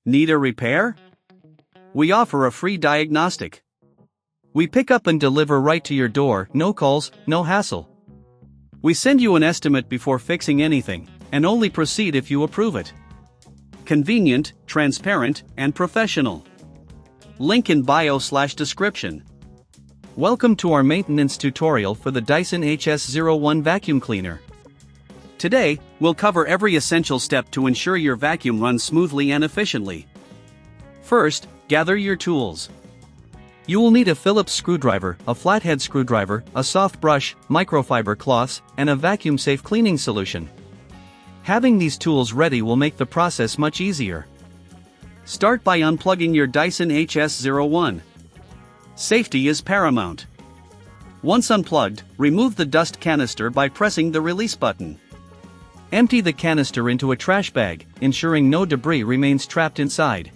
Need a repair? We offer a free diagnostic. We pick up and deliver right to your door, no calls, no hassle. We send you an estimate before fixing anything, and only proceed if you approve it. Convenient, transparent, and professional. Link in bio/description. Welcome to our maintenance tutorial for the Dyson HS01 vacuum cleaner. Today, we'll cover every essential step to ensure your vacuum runs smoothly and efficiently. First, gather your tools. You will need a Phillips screwdriver, a flathead screwdriver, a soft brush, microfiber cloths, and a vacuum-safe cleaning solution. Having these tools ready will make the process much easier. Start by unplugging your Dyson HS01. Safety is paramount. Once unplugged, remove the dust canister by pressing the release button. Empty the canister into a trash bag, ensuring no debris remains trapped inside.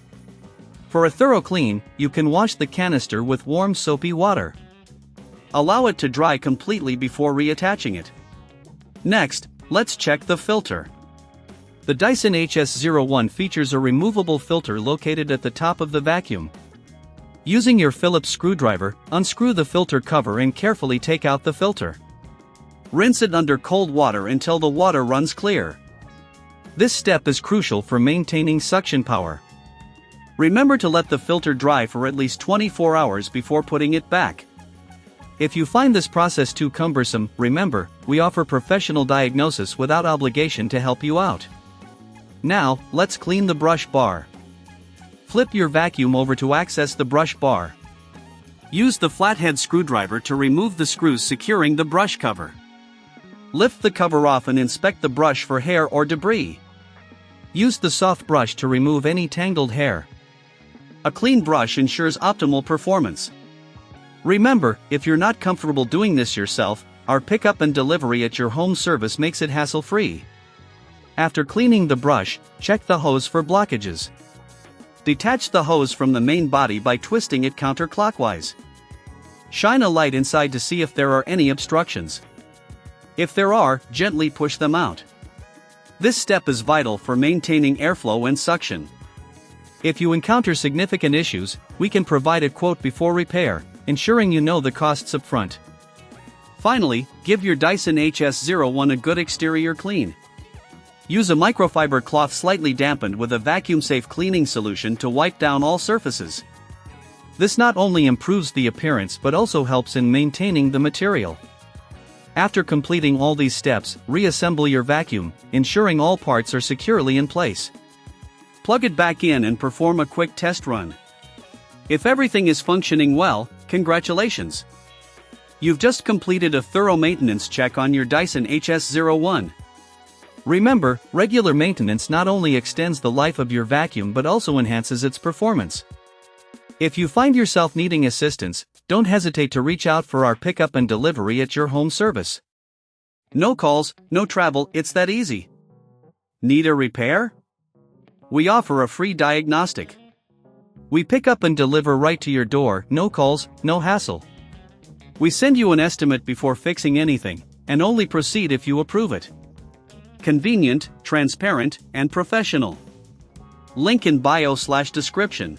For a thorough clean, you can wash the canister with warm soapy water. Allow it to dry completely before reattaching it. Next, let's check the filter. The Dyson HS01 features a removable filter located at the top of the vacuum. Using your Phillips screwdriver, unscrew the filter cover and carefully take out the filter. Rinse it under cold water until the water runs clear. This step is crucial for maintaining suction power. Remember to let the filter dry for at least 24 hours before putting it back. If you find this process too cumbersome, remember, we offer professional diagnosis without obligation to help you out. Now, let's clean the brush bar. Flip your vacuum over to access the brush bar. Use the flathead screwdriver to remove the screws securing the brush cover. Lift the cover off and inspect the brush for hair or debris. Use the soft brush to remove any tangled hair. A clean brush ensures optimal performance. Remember, if you're not comfortable doing this yourself, our pickup and delivery at your home service makes it hassle-free. After cleaning the brush, check the hose for blockages. Detach the hose from the main body by twisting it counterclockwise. Shine a light inside to see if there are any obstructions. If there are, gently push them out. This step is vital for maintaining airflow and suction. If you encounter significant issues, we can provide a quote before repair, ensuring you know the costs up front. Finally, give your Dyson HS01 a good exterior clean. Use a microfiber cloth slightly dampened with a vacuum-safe cleaning solution to wipe down all surfaces. This not only improves the appearance but also helps in maintaining the material. After completing all these steps, reassemble your vacuum, ensuring all parts are securely in place. Plug it back in and perform a quick test run. If everything is functioning well, congratulations! You've just completed a thorough maintenance check on your Dyson HS01. Remember, regular maintenance not only extends the life of your vacuum but also enhances its performance. If you find yourself needing assistance, don't hesitate to reach out for our pickup and delivery at your home service. No calls, no travel, it's that easy. Need a repair? We offer a free diagnostic. We pick up and deliver right to your door, no calls, no hassle. We send you an estimate before fixing anything, and only proceed if you approve it. Convenient, transparent, and professional. Link in bio/description.